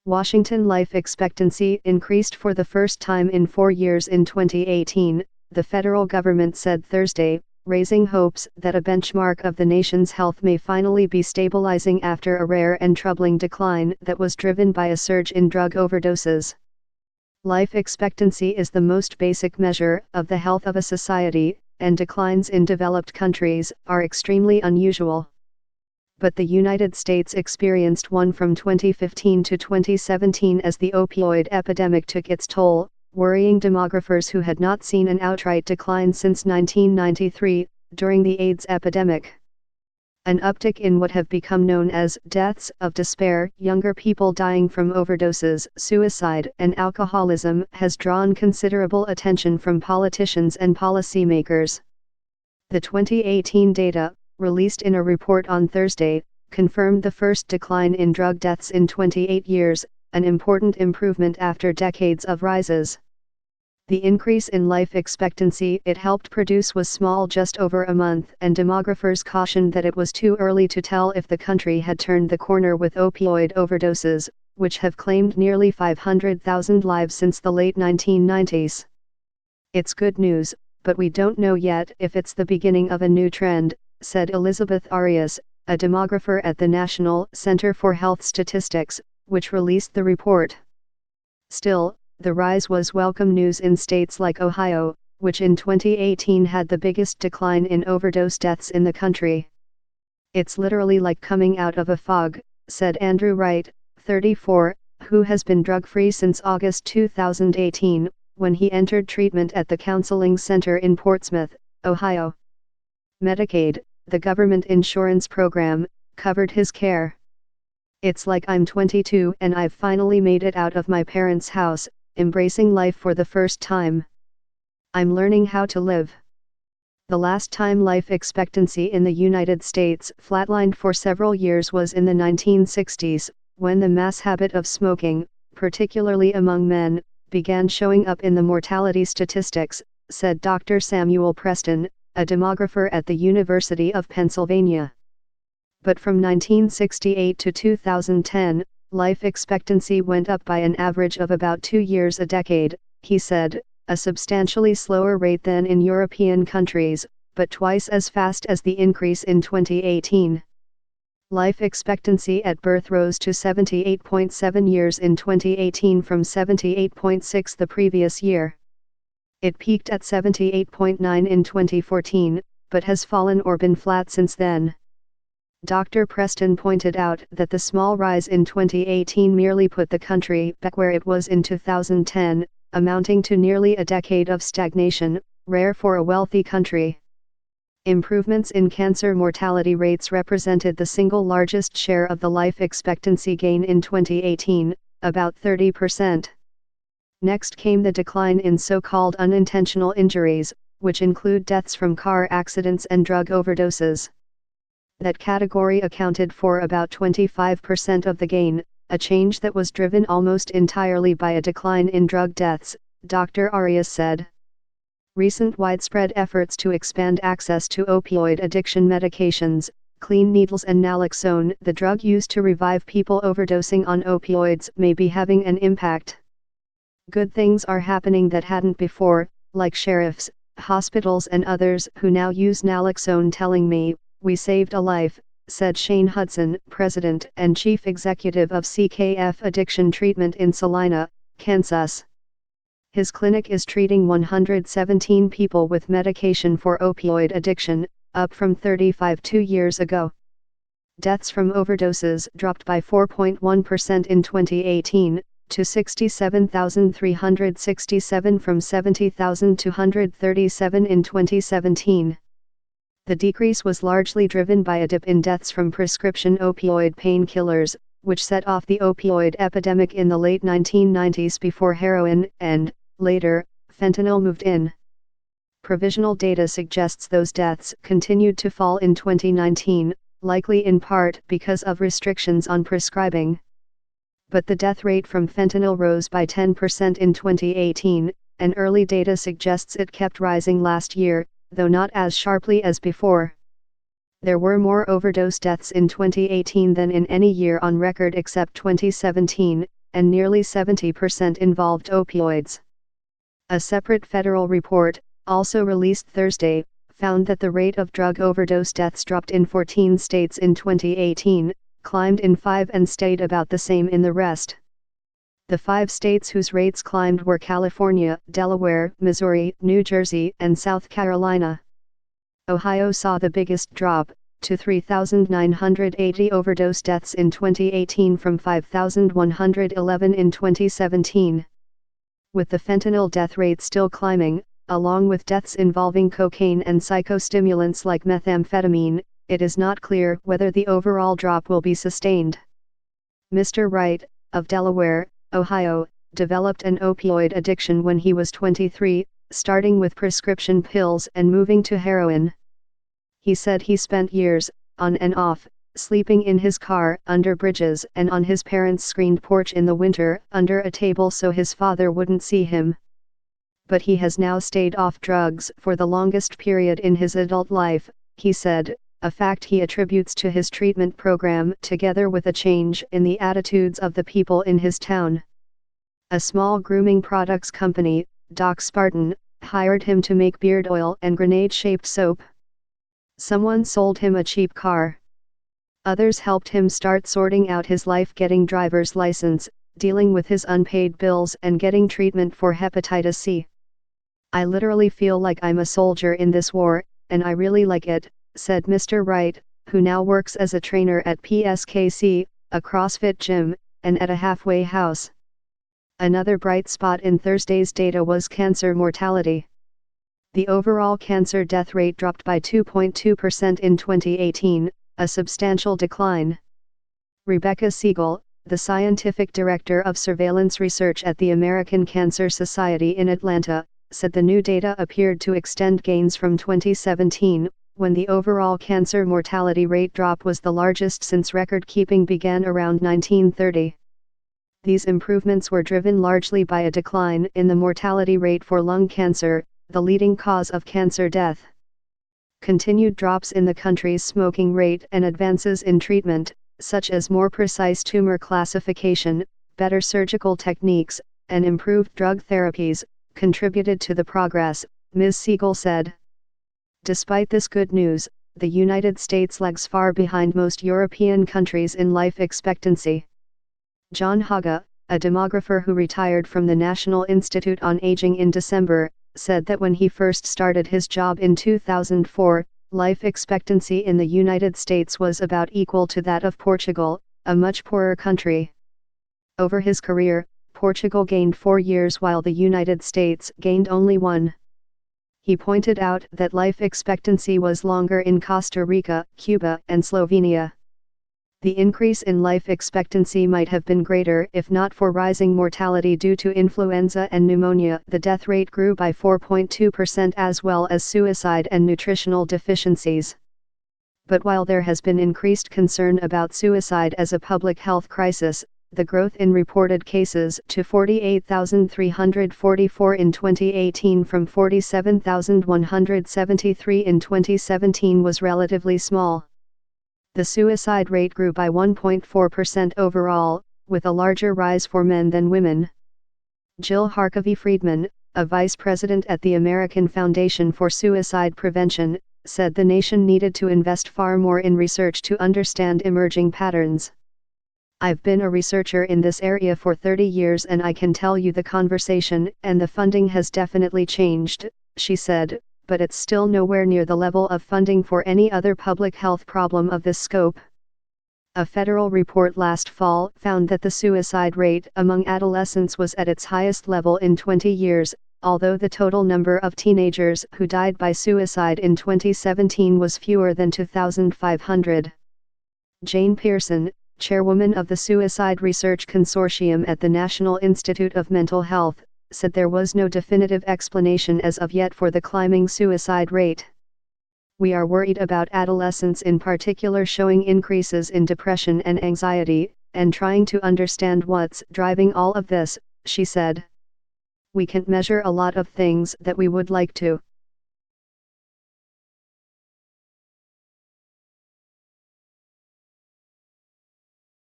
Washington life expectancy increased for the first time in 4 years in 2018, the federal government said Thursday, raising hopes that a benchmark of the nation's health may finally be stabilizing after a rare and troubling decline that was driven by a surge in drug overdoses. Life expectancy is the most basic measure of the health of a society, and declines in developed countries are extremely unusual. But the United States experienced one from 2015 to 2017 as the opioid epidemic took its toll, worrying demographers who had not seen an outright decline since 1993, during the AIDS epidemic. An uptick in what have become known as deaths of despair, younger people dying from overdoses, suicide, and alcoholism, has drawn considerable attention from politicians and policymakers. The 2018 data, released in a report on Thursday, confirmed the first decline in drug deaths in 28 years, an important improvement after decades of rises. The increase in life expectancy it helped produce was small, just over a month, and demographers cautioned that it was too early to tell if the country had turned the corner with opioid overdoses, which have claimed nearly 500,000 lives since the late 1990s. "It's good news, but we don't know yet if it's the beginning of a new trend," said Elizabeth Arias, a demographer at the National Center for Health Statistics, which released the report. Still, the rise was welcome news in states like Ohio, which in 2018 had the biggest decline in overdose deaths in the country. "It's literally like coming out of a fog," said Andrew Wright, 34, who has been drug-free since August 2018, when he entered treatment at the Counseling Center in Portsmouth, Ohio. Medicaid, the government insurance program, covered his care. "It's like I'm 22 and I've finally made it out of my parents' house, embracing life for the first time. I'm learning how to live." The last time life expectancy in the United States flatlined for several years was in the 1960s, when the mass habit of smoking, particularly among men, began showing up in the mortality statistics, said Dr. Samuel Preston, a demographer at the University of Pennsylvania. But from 1968 to 2010, life expectancy went up by an average of about 2 years a decade, he said, a substantially slower rate than in European countries, but twice as fast as the increase in 2018. Life expectancy at birth rose to 78.7 years in 2018 from 78.6 the previous year. It peaked at 78.9 in 2014, but has fallen or been flat since then. Dr. Preston pointed out that the small rise in 2018 merely put the country back where it was in 2010, amounting to nearly a decade of stagnation, rare for a wealthy country. Improvements in cancer mortality rates represented the single largest share of the life expectancy gain in 2018, about 30%. Next came the decline in so-called unintentional injuries, which include deaths from car accidents and drug overdoses. That category accounted for about 25% of the gain, a change that was driven almost entirely by a decline in drug deaths, Dr. Arias said. Recent widespread efforts to expand access to opioid addiction medications, clean needles and naloxone, the drug used to revive people overdosing on opioids, may be having an impact. "Good things are happening that hadn't before, like sheriffs, hospitals and others who now use naloxone telling me, we saved a life," said Shane Hudson, president and chief executive of CKF Addiction Treatment in Salina, Kansas. His clinic is treating 117 people with medication for opioid addiction, up from 35 2 years ago. Deaths from overdoses dropped by 4.1% in 2018, to 67,367 from 70,237 in 2017. The decrease was largely driven by a dip in deaths from prescription opioid painkillers, which set off the opioid epidemic in the late 1990s before heroin and, later, fentanyl moved in. Provisional data suggests those deaths continued to fall in 2019, likely in part because of restrictions on prescribing. But the death rate from fentanyl rose by 10% in 2018, and early data suggests it kept rising last year, though not as sharply as before. There were more overdose deaths in 2018 than in any year on record except 2017, and nearly 70% involved opioids. A separate federal report, also released Thursday, found that the rate of drug overdose deaths dropped in 14 states in 2018, climbed in 5 and stayed about the same in the rest. The 5 states whose rates climbed were California, Delaware, Missouri, New Jersey, and South Carolina. Ohio saw the biggest drop, to 3,980 overdose deaths in 2018 from 5,111 in 2017. With the fentanyl death rate still climbing, along with deaths involving cocaine and psychostimulants like methamphetamine, it is not clear whether the overall drop will be sustained. Mr. Wright, of Delaware, Ohio, developed an opioid addiction when he was 23, starting with prescription pills and moving to heroin. He said he spent years, on and off, sleeping in his car, under bridges, and on his parents' screened porch in the winter, under a table so his father wouldn't see him. But he has now stayed off drugs for the longest period in his adult life, he said, a fact he attributes to his treatment program together with a change in the attitudes of the people in his town. A small grooming products company, Doc Spartan, hired him to make beard oil and grenade-shaped soap. Someone sold him a cheap car. Others helped him start sorting out his life, getting driver's license, dealing with his unpaid bills, and getting treatment for hepatitis C. I literally feel like I'm a soldier in this war, and I really like it, said Mr. Wright, who now works as a trainer at PSKC, a CrossFit gym, and at a halfway house. Another bright spot in Thursday's data was cancer mortality. The overall cancer death rate dropped by 2.2% in 2018, a substantial decline. Rebecca Siegel, the scientific director of surveillance research at the American Cancer Society in Atlanta, said the new data appeared to extend gains from 2017, when the overall cancer mortality rate drop was the largest since record-keeping began around 1930. These improvements were driven largely by a decline in the mortality rate for lung cancer, the leading cause of cancer death. Continued drops in the country's smoking rate and advances in treatment, such as more precise tumor classification, better surgical techniques, and improved drug therapies, contributed to the progress, Ms. Siegel said. Despite this good news, the United States lags far behind most European countries in life expectancy. John Haga, a demographer who retired from the National Institute on Aging in December, said that when he first started his job in 2004, life expectancy in the United States was about equal to that of Portugal, a much poorer country. Over his career, Portugal gained 4 years while the United States gained only 1. He pointed out that life expectancy was longer in Costa Rica, Cuba, and Slovenia. The increase in life expectancy might have been greater if not for rising mortality due to influenza and pneumonia. The death rate grew by 4.2% as well as suicide and nutritional deficiencies. But while there has been increased concern about suicide as a public health crisis, the growth in reported cases to 48,344 in 2018 from 47,173 in 2017 was relatively small. The suicide rate grew by 1.4% overall, with a larger rise for men than women. Jill Harkavy-Friedman, a vice president at the American Foundation for Suicide Prevention, said the nation needed to invest far more in research to understand emerging patterns. I've been a researcher in this area for 30 years and I can tell you the conversation and the funding has definitely changed, she said, but it's still nowhere near the level of funding for any other public health problem of this scope. A federal report last fall found that the suicide rate among adolescents was at its highest level in 20 years, although the total number of teenagers who died by suicide in 2017 was fewer than 2,500. Jane Pearson, chairwoman of the Suicide Research Consortium at the National Institute of Mental Health, said there was no definitive explanation as of yet for the climbing suicide rate. We are worried about adolescents in particular showing increases in depression and anxiety, and trying to understand what's driving all of this, she said. We can't measure a lot of things that we would like to.